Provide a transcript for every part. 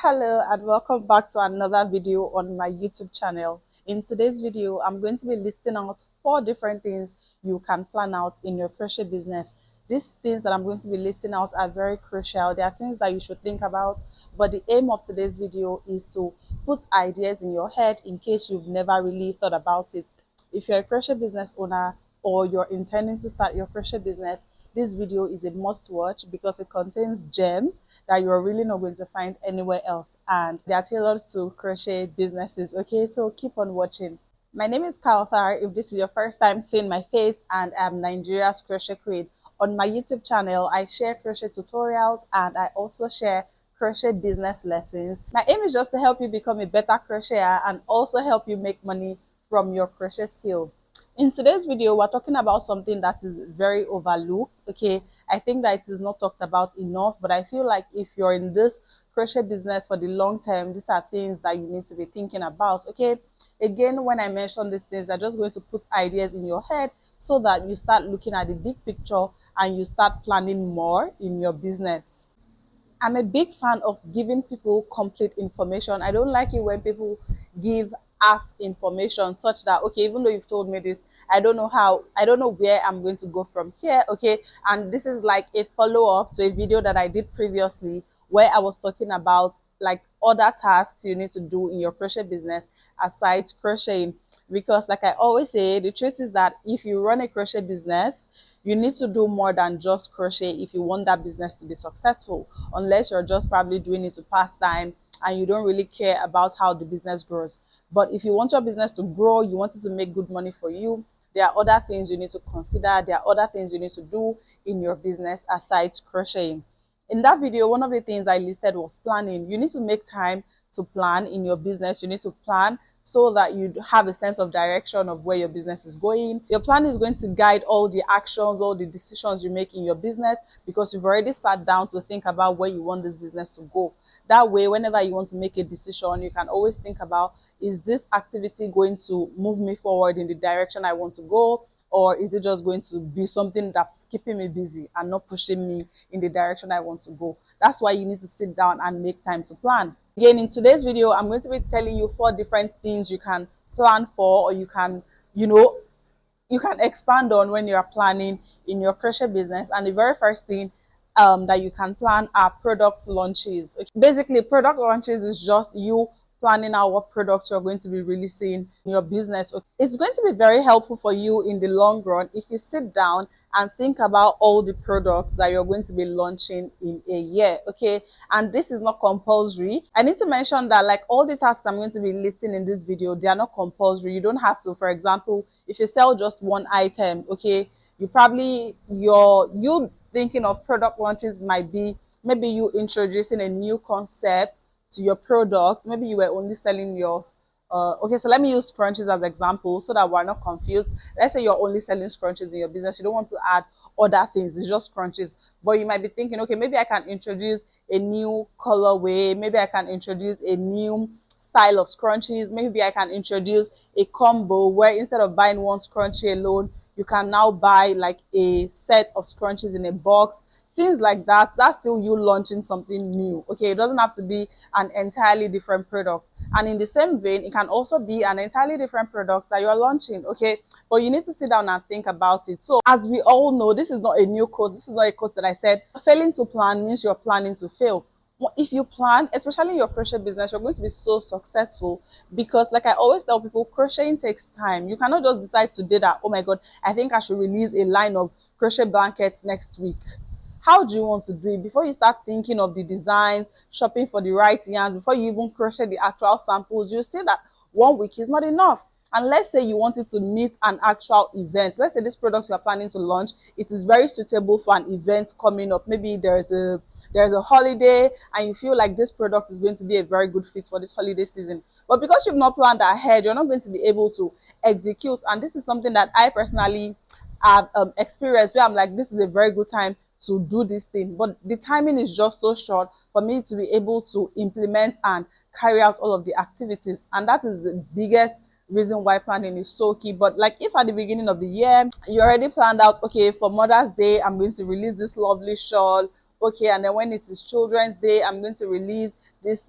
Hello and welcome back to another video on my YouTube channel. In today's video, I'm going to be listing out 4 different things you can plan out in your crochet business. These things that I'm going to be listing out are very crucial. They are things that you should think about, but the aim of today's video is to put ideas in your head in case you've never really thought about it. If you're a crochet business owner or you're intending to start your crochet business, this video is a must watch because it contains gems that you're really not going to find anywhere else, and they are tailored to crochet businesses. Okay, so keep on watching. My name is Kauthar. If this is your first time seeing my face, and I'm Nigeria's crochet queen. On my YouTube channel, I share crochet tutorials and I also share crochet business lessons. My aim is just to help you become a better crocheter and also help you make money from your crochet skill. In today's video, we're talking about something that is very overlooked. Okay, I think that it is not talked about enough, but I feel like if you're in this crochet business for the long term, these are things that you need to be thinking about. Okay, again, when I mention these things, I'm just going to put ideas in your head so that you start looking at the big picture and you start planning more in your business. I'm a big fan of giving people complete information. I don't like it when people give half information such that, okay, even though you've told me this, I don't know where I'm going to go from here. Okay, and this is like a follow-up to a video that I did previously where I was talking about like other tasks you need to do in your crochet business aside crocheting, because like I always say, the truth is that if you run a crochet business, you need to do more than just crochet if you want that business to be successful, unless you're just probably doing it to pass time and you don't really care about how the business grows. But if you want your business to grow, you want it to make good money for you, there are other things you need to consider. There are other things you need to do in your business aside crocheting. In that video, one of the things I listed was planning. You need to make time to plan in your business. You need to plan so that you have a sense of direction of where your business is going. Your plan is going to guide all the actions, all the decisions you make in your business, because you've already sat down to think about where you want this business to go. That way, whenever you want to make a decision, you can always think about, is this activity going to move me forward in the direction I want to go? Or is it just going to be something that's keeping me busy and not pushing me in the direction I want to go? That's why you need to sit down and make time to plan. Again, in today's video, I'm going to be telling you 4 different things you can plan for, or you can expand on when you're planning in your crochet business. And the very first thing that you can plan are product launches. Okay. Basically, product launches is just you planning out what products you're going to be releasing in your business. Okay. It's going to be very helpful for you in the long run if you sit down and think about all the products that you're going to be launching in a year. Okay, and this is not compulsory. I need to mention that like all the tasks I'm going to be listing in this video, they are not compulsory. You don't have to. For example, if you sell just one item, okay, you thinking of product launches might be maybe you introducing a new concept to your product. Maybe you were only selling your okay, so let me use scrunchies as example so that we're not confused. Let's say you're only selling scrunchies in your business. You don't want to add other things. It's just scrunchies. But you might be thinking, okay, maybe I can introduce a new colorway. Maybe I can introduce a new style of scrunchies. Maybe I can introduce a combo where instead of buying one scrunchie alone, you can now buy like a set of scrunchies in a box. Things like that. That's still you launching something new. Okay, it doesn't have to be an entirely different product. And in the same vein, it can also be an entirely different product that you're launching. Okay, but you need to sit down and think about it. So as we all know, this is not a new quote. This is not a quote that I said. Failing to plan means you're planning to fail. If you plan, especially in your crochet business, you're going to be so successful, because like I always tell people, crocheting takes time. You cannot just decide today that, oh my god, I think I should release a line of crochet blankets next week. How do you want to do it? Before you start thinking of the designs, shopping for the right yarns, before you even crochet the actual samples, you see that 1 week is not enough. And let's say you wanted to meet an actual event. Let's say this product you are planning to launch, it is very suitable for an event coming up. Maybe there's a holiday and you feel like this product is going to be a very good fit for this holiday season. But because you've not planned ahead, you're not going to be able to execute. And this is something that I personally have experienced, where I'm like, this is a very good time to do this thing, but the timing is just so short for me to be able to implement and carry out all of the activities. And that is the biggest reason why planning is so key. But like if at the beginning of the year you already planned out, okay, for Mother's Day I'm going to release this lovely shawl, okay, and then when it is Children's Day, I'm going to release this,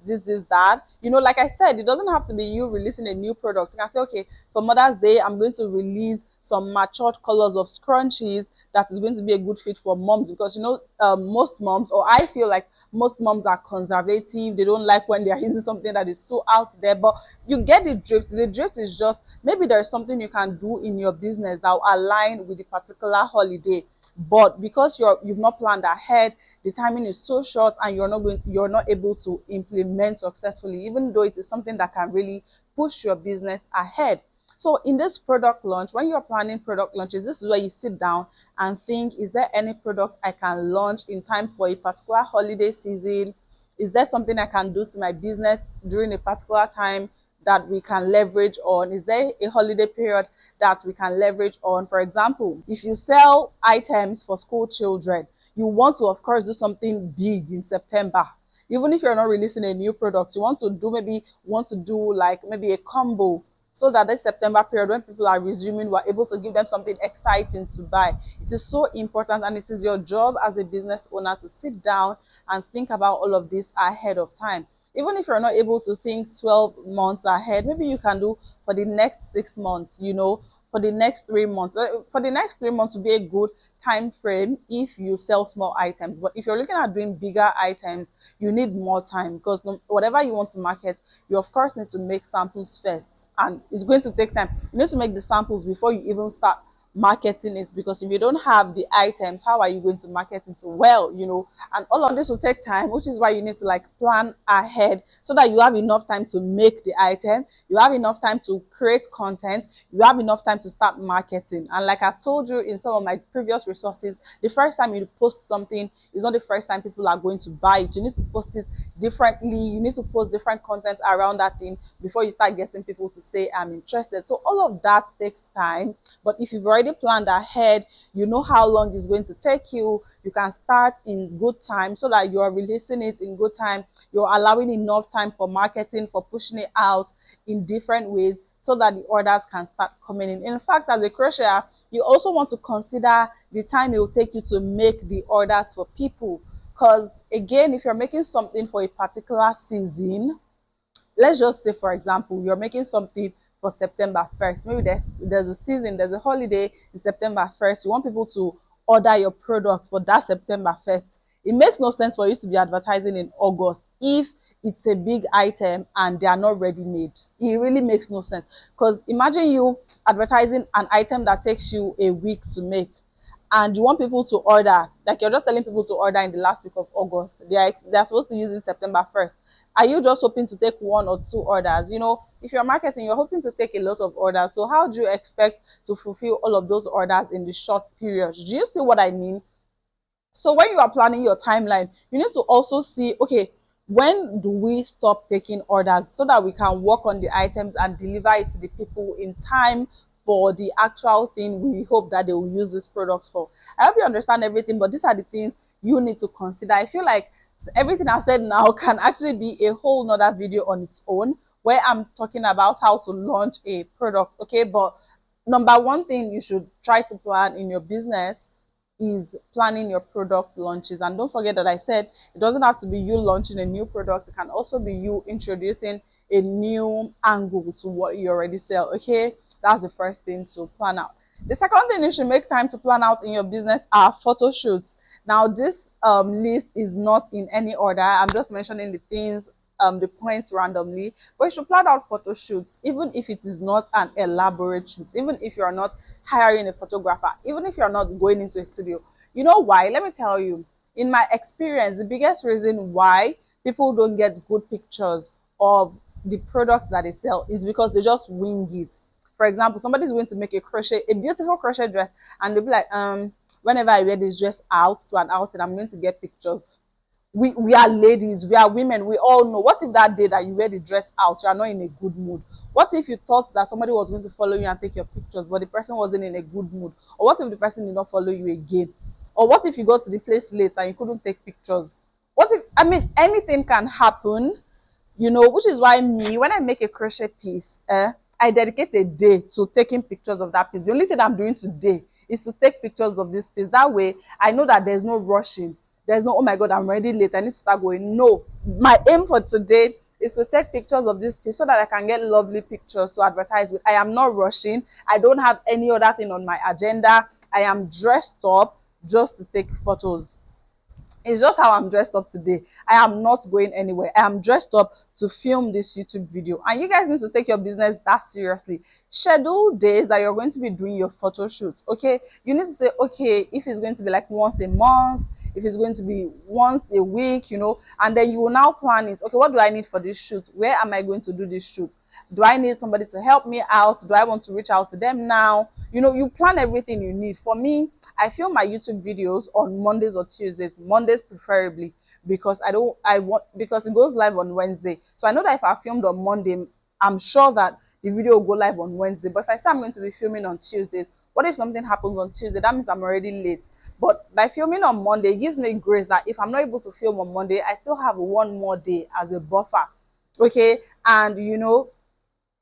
that. You know, like I said, it doesn't have to be you releasing a new product. You can say, okay, for Mother's Day, I'm going to release some matured colors of scrunchies that is going to be a good fit for moms, because you know, most moms, or I feel like most moms are conservative. They don't like when they are using something that is so out there. But you get the drift. The drift is just maybe there's something you can do in your business that will align with the particular holiday, but because you've not planned ahead, the timing is so short, and you're not able to implement successfully, even though it is something that can really push your business ahead. So in this product launch, when you're planning product launches, this is where you sit down and think, is there any product I can launch in time for a particular holiday season? Is there something I can do to my business during a particular time that we can leverage on? Is there a holiday period that we can leverage on? For example, if you sell items for school children, you want to, of course, do something big in September. Even if you're not releasing a new product, you want to do like maybe a combo, so that this September period, when people are resuming, we're able to give them something exciting to buy. It is so important, and it is your job as a business owner to sit down and think about all of this ahead of time. Even if you're not able to think 12 months ahead, maybe you can do for the next 6 months, you know, for the next 3 months. For the next 3 months would be a good time frame if you sell small items. But if you're looking at doing bigger items, you need more time, because whatever you want to market, you of course need to make samples first, and it's going to take time. You need to make the samples before you even start marketing it, because if you don't have the items, how are you going to market it well, you know? And all of this will take time, which is why you need to like plan ahead, so that you have enough time to make the item, you have enough time to create content, you have enough time to start marketing. And like I've told you in some of my previous resources, the first time you post something is not the first time people are going to buy it. You need to post it differently, you need to post different content around that thing before you start getting people to say I'm interested. So all of that takes time. But if you've already planned ahead, you know how long it's going to take you, you can start in good time, so that you're releasing it in good time, you're allowing enough time for marketing, for pushing it out in different ways, so that the orders can start coming in. In fact, as a crocheter, you also want to consider the time it will take you to make the orders for people. Because again, if you're making something for a particular season, let's just say, for example, you're making something for September 1st. Maybe there's a season, there's a holiday in September 1st. You want people to order your product for that September 1st. It makes no sense for you to be advertising in August if it's a big item and they are not ready made. It really makes no sense, because imagine you advertising an item that takes you a week to make, and you want people to order, like you're just telling people to order in the last week of August. They're supposed to use it September 1st. Are you just hoping to take 1 or 2 orders? You know, if you're marketing, you're hoping to take a lot of orders. So how do you expect to fulfill all of those orders in the short period? Do you see what I mean? So when you are planning your timeline, you need to also see, okay, when do we stop taking orders, so that we can work on the items and deliver it to the people in time for the actual thing we hope that they will use this product for. I hope you understand everything, but these are the things you need to consider. I feel like everything I've said now can actually be a whole nother video on its own, where I'm talking about how to launch a product. Okay, but number one thing you should try to plan in your business is planning your product launches. And don't forget that I said it doesn't have to be you launching a new product, it can also be you introducing a new angle to what you already sell. Okay, that's the first thing to plan out. The second thing you should make time to plan out in your business are photo shoots. Now this list is not in any order, I'm just mentioning the things, the points randomly, but you should plan out photo shoots, even if it is not an elaborate shoot, even if you're not hiring a photographer, even if you're not going into a studio. You know why? Let me tell you. In my experience, the biggest reason why people don't get good pictures of the products that they sell is because they just wing it. For example, somebody's going to make a beautiful crochet dress, and they'll be like, whenever I wear this dress out to an outing, I'm going to get pictures. We are ladies, we are women, we all know. What if that day that you wear the dress out, you are not in a good mood? What if you thought that somebody was going to follow you and take your pictures, but the person wasn't in a good mood? Or what if the person did not follow you again? Or what if you got to the place late and you couldn't take pictures? What if, I mean, anything can happen, you know, which is why me, when I make a crochet piece, I dedicate a day to taking pictures of that piece. The only thing I'm doing today is to take pictures of this piece. That way, I know that there's no rushing. There's no, oh my God, I'm already late, I need to start going. No, my aim for today is to take pictures of this place so that I can get lovely pictures to advertise with. I am not rushing. I don't have any other thing on my agenda. I am dressed up just to take photos. It's just how I'm dressed up today. I am not going anywhere. I am dressed up to film this YouTube video. And you guys need to take your business that seriously. Schedule days that you're going to be doing your photo shoots. Okay. You need to say, okay, if it's going to be like once a month, if it's going to be once a week, and then you will now plan it. Okay, what do I need for this shoot? Where am I going to do this shoot? Do I need somebody to help me out? Do I want to reach out to them now? You plan everything you need. For me, I film my YouTube videos on Mondays or Tuesdays, Mondays preferably, because because it goes live on Wednesday. So I know that if I filmed on Monday, I'm sure that the video will go live on Wednesday. But if I say I'm going to be filming on Tuesdays, what if something happens on Tuesday? That means I'm already late. But by filming on Monday, it gives me grace that if I'm not able to film on Monday, I still have one more day as a buffer. Okay, and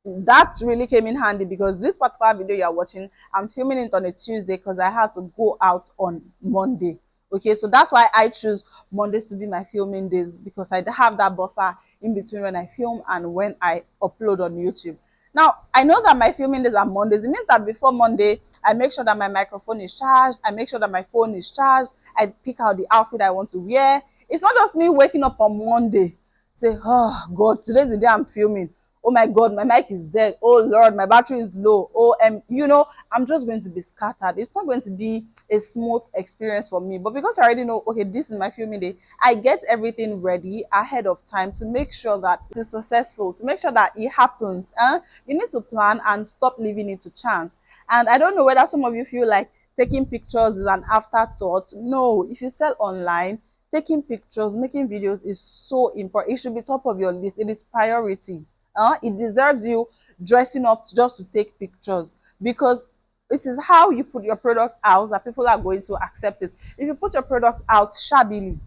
that really came in handy because this particular video you're watching, I'm filming it on a Tuesday because I had to go out on Monday. Okay, so that's why I choose Mondays to be my filming days, because I have that buffer in between when I film and when I upload on YouTube. Now, I know that my filming days are Mondays. It means that before Monday, I make sure that my microphone is charged. I make sure that my phone is charged. I pick out the outfit I want to wear. It's not just me waking up on Monday, say, oh God, today's the day I'm filming. Oh my God, my mic is dead. Oh Lord, my battery is low. Oh, I'm just going to be scattered. It's not going to be a smooth experience for me. But because I already know, okay, this is my filming day, I get everything ready ahead of time to make sure that it is successful, to make sure that it happens. You need to plan and stop leaving it to chance. And I don't know whether some of you feel like taking pictures is an afterthought. No, if you sell online, taking pictures, making videos is so important. It should be top of your list. It is priority. It deserves you dressing up just to take pictures, because it is how you put your product out that people are going to accept it. If you put your product out shabbily,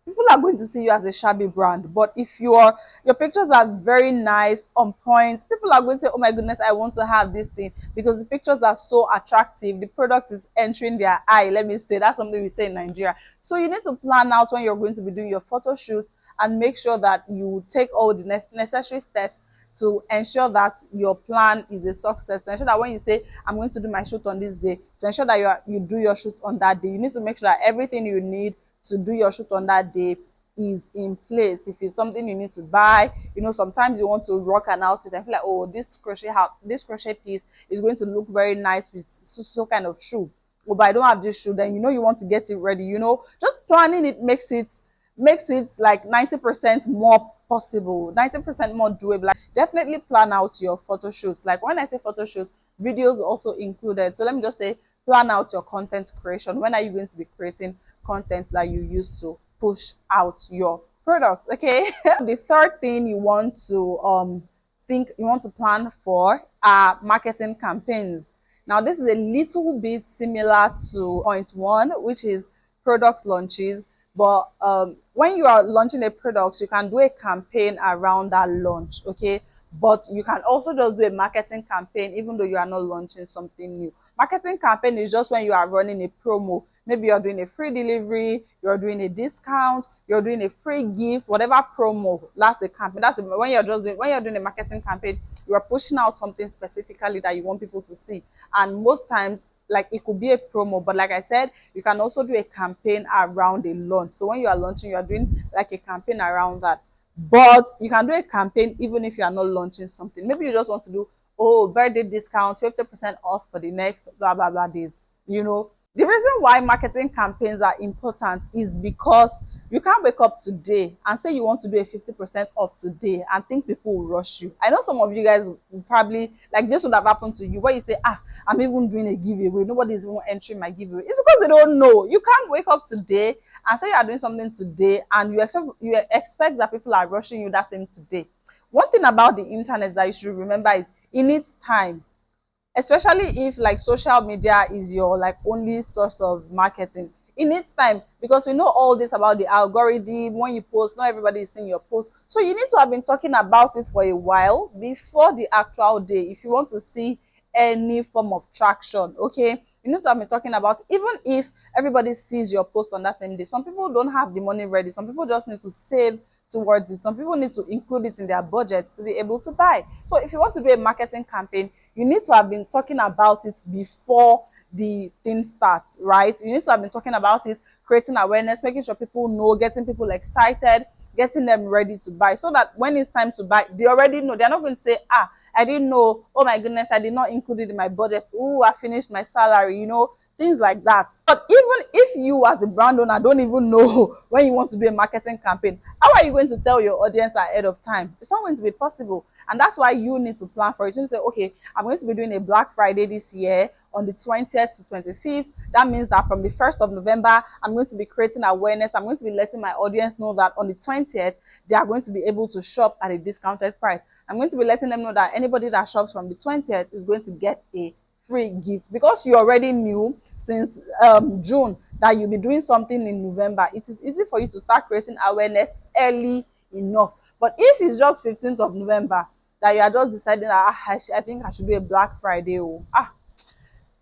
people are going to see you as a shabby brand. But if your pictures are very nice, on point, people are going to say, oh my goodness, I want to have this thing, because the pictures are so attractive. The product is entering their eye. Let me say, that's something we say in Nigeria. So you need to plan out when you're going to be doing your photo shoots and make sure that you take all the necessary steps to ensure that your plan is a success, to ensure that when you say I'm going to do my shoot on this day, to ensure that you do your shoot on that day. You need to make sure that everything you need to do your shoot on that day is in place. If it's something you need to buy, sometimes you want to rock an outfit. I feel like, oh, this crochet piece is going to look very nice with so kind of shoe. Oh, but I don't have this shoe. Then you want to get it ready. Just planning it makes it like 90% more possible, 90% more doable. Like, definitely plan out your photo shoots. Like when I say photo shoots, videos also included. So let me just say, plan out your content creation. When are you going to be creating content that you use to push out your products? Okay. The third thing you want to plan for are marketing campaigns. Now this is a little bit similar to point one, which is product launches. But when you are launching a product, you can do a campaign around that launch, okay? But you can also just do a marketing campaign even though you are not launching something new. Marketing campaign is just when you are running a promo. Maybe you're doing a free delivery, you're doing a discount, you're doing a free gift, whatever promo. That's a campaign. When you're doing a marketing campaign, you are pushing out something specifically that you want people to see. And most times, like, it could be a promo, but like I said, you can also do a campaign around a launch. So when you are launching, you are doing like a campaign around that. But you can do a campaign even if you are not launching something. Maybe you just want to do, oh, birthday discounts, 50% off for the next blah blah blah days. The reason why marketing campaigns are important is because you can't wake up today and say you want to do a 50% off today and think people will rush you. I know some of you guys will probably, like, this would have happened to you, where you say, I'm even doing a giveaway. Nobody's even entering my giveaway. It's because they don't know. You can't wake up today and say you are doing something today and you expect that people are rushing you that same today. One thing about the internet that you should remember is it needs time. Especially if like social media is your like only source of marketing. It needs time, because we know all this about the algorithm. When you post, not everybody is seeing your post. So you need to have been talking about it for a while before the actual day if you want to see any form of traction. Okay, you need to have been talking about, even if everybody sees your post on that same day. Some people don't have the money ready. Some people just need to save towards it. Some people need to include it in their budget to be able to buy. So if you want to do a marketing campaign, you need to have been talking about it before the thing starts, right? You need to have been talking about it, creating awareness, making sure people know, getting people excited, getting them ready to buy, so that when it's time to buy, they already know. They're not going to say, ah, I didn't know, oh my goodness, I did not include it in my budget, oh, I finished my salary, things like that. But even if you as a brand owner don't even know when you want to do a marketing campaign, how are you going to tell your audience ahead of time? It's not going to be possible. And that's why you need to plan for it. You need to say, okay, I'm going to be doing a Black Friday this year on the 20th to 25th. That means that from the 1st of November, I'm going to be creating awareness. I'm going to be letting my audience know that on the 20th, they are going to be able to shop at a discounted price. I'm going to be letting them know that anybody that shops from the 20th is going to get a free gift, because you already knew since June that you'll be doing something in November. It is easy for you to start creating awareness early enough. But if it's just 15th of November that you are just deciding that I think I should do a Black Friday,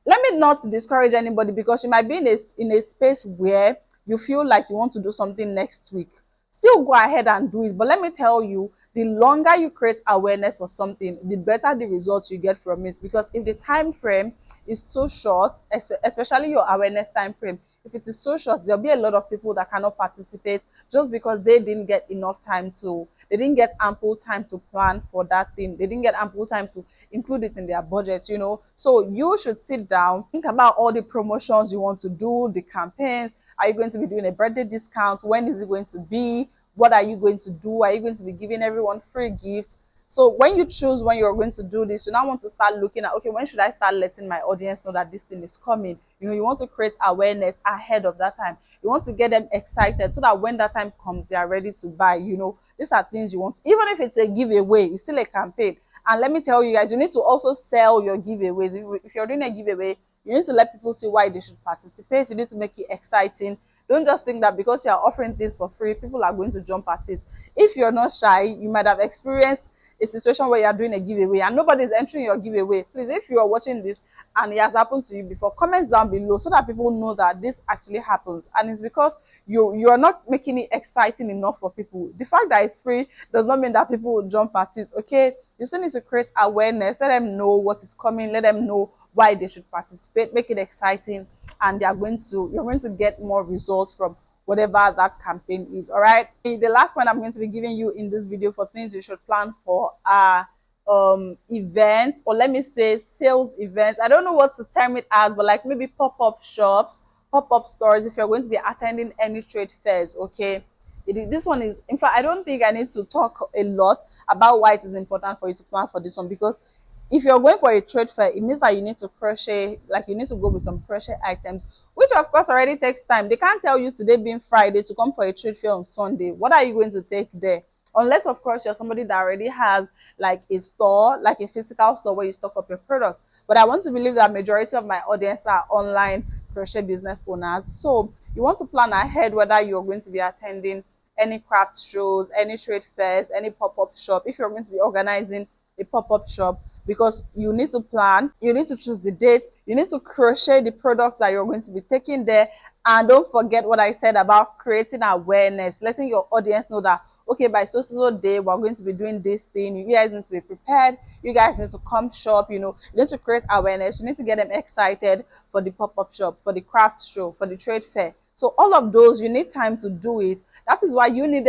let me not discourage anybody, because you might be in a space where you feel like you want to do something next week. Still go ahead and do it. But let me tell you, the longer you create awareness for something, the better the results you get from it. Because if the time frame is too short, especially your awareness time frame, if it is so short, there'll be a lot of people that cannot participate just because they didn't get enough time to, they didn't get ample time to plan for that thing. They didn't get ample time to include it in their budget, So you should sit down, think about all the promotions you want to do, the campaigns. Are you going to be doing a birthday discount? When is it going to be? What are you going to do? Are you going to be giving everyone free gifts? So when you choose when you're going to do this, you now want to start looking at, okay, when should I start letting my audience know that this thing is coming? You want to create awareness ahead of that time. You want to get them excited so that when that time comes, they are ready to buy. These are things you want. Even if it's a giveaway, it's still a campaign. And let me tell you guys, you need to also sell your giveaways. If you're doing a giveaway, you need to let people see why they should participate. You need to make it exciting. Don't just think that because you're offering things for free, people are going to jump at it. If you're not shy, you might have experienced a situation where you're doing a giveaway and nobody's entering your giveaway. Please, if you are watching this and it has happened to you before, comment down below so that people know that this actually happens. And it's because you're not making it exciting enough for people. The fact that it's free does not mean that people will jump at it. Okay, you still need to create awareness. Let them know what is coming. Let them know why they should participate. Make it exciting, and you're going to get more results from whatever that campaign is. All right, the last point I'm going to be giving you in this video for things you should plan for are events, or let me say sales events. I don't know what to term it as, but like maybe pop-up shops, pop-up stores, if you're going to be attending any trade fairs. Okay, this one is, in fact, I don't think I need to talk a lot about why it is important for you to plan for this one, because if you're going for a trade fair, it means that you need to crochet, like you need to go with some crochet items, which of course already takes time. They can't tell you today being Friday to come for a trade fair on Sunday. What are you going to take there? Unless of course you're somebody that already has like a store, like a physical store where you stock up your products. But I want to believe that majority of my audience are online crochet business owners. So you want to plan ahead whether you're going to be attending any craft shows, any trade fairs, any pop-up shop. If you're going to be organizing a pop-up shop, because you need to plan, you need to choose the date, you need to crochet the products that you're going to be taking there. And don't forget what I said about creating awareness, letting your audience know that, okay, by so day we're going to be doing this thing. You guys need to be prepared. You guys need to come shop. You need to create awareness. You need to get them excited for the pop-up shop, for the craft show, for the trade fair. So all of those, you need time to do it. That is why you need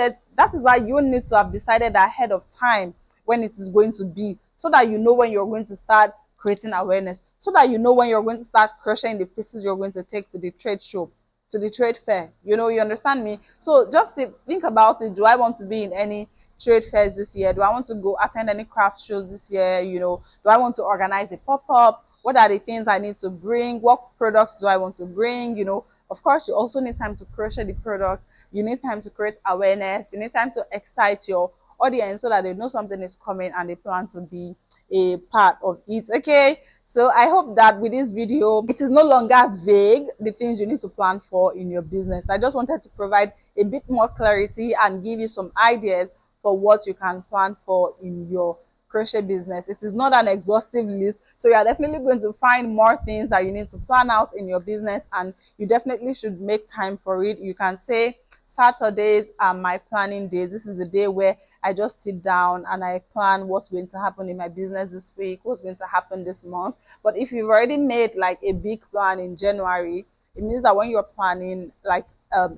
to have decided ahead of time when it is going to be, so that you know when you're going to start creating awareness, so that you know when you're going to start crocheting the pieces you're going to take to the trade show, to the trade fair. You understand me? So just think about it. Do I want to be in any trade fairs this year? Do I want to go attend any craft shows this year? Do I want to organize a pop-up? What are the things I need to bring? What products do I want to bring? Of course, you also need time to crochet the product. You need time to create awareness. You need time to excite your audience so that they know something is coming and they plan to be a part of it. Okay, so I hope that with this video it is no longer vague, the things you need to plan for in your business. I just wanted to provide a bit more clarity and give you some ideas for what you can plan for in your crochet business. It is not an exhaustive list, so you are definitely going to find more things that you need to plan out in your business, and you definitely should make time for it. You can say Saturdays are my planning days. This is the day where I just sit down and I plan what's going to happen in my business this week, what's going to happen this month. But if you've already made like a big plan in January, it means that when you're planning like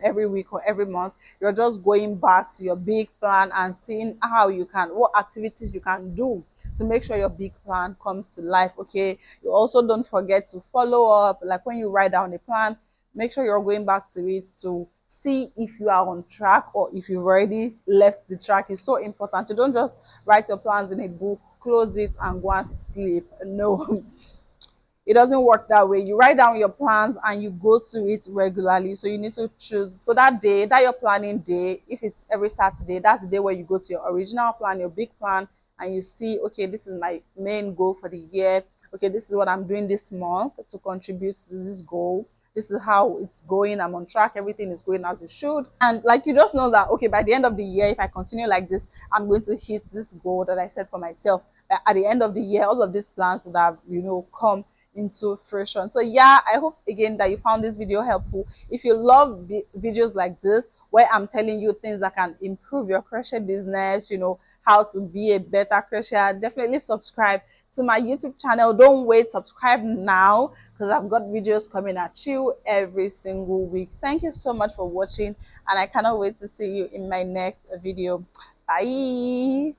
every week or every month, you're just going back to your big plan and seeing how you can, what activities you can do to make sure your big plan comes to life. Okay, you also don't forget to follow up. Like when you write down a plan, make sure you're going back to it to see if you are on track or if you've already left the track. It's so important. You don't just write your plans in a book, close it, and go and sleep. No. It doesn't work that way. You write down your plans and you go to it regularly. So you need to choose. So that day, that your planning day, if it's every Saturday, that's the day where you go to your original plan, your big plan, and you see, okay, this is my main goal for the year. Okay, this is what I'm doing this month to contribute to this goal. This is how it's going. I'm on track. Everything is going as it should. And like you just know that, okay, by the end of the year, if I continue like this, I'm going to hit this goal that I set for myself. At the end of the year, all of these plans would have, come into fruition. So yeah, I hope again that you found this video helpful. If you love videos like this where I'm telling you things that can improve your crochet business, how to be a better crocheter, definitely subscribe to my YouTube channel. Don't wait, subscribe now, because I've got videos coming at you every single week. Thank you so much for watching, and I cannot wait to see you in my next video. Bye.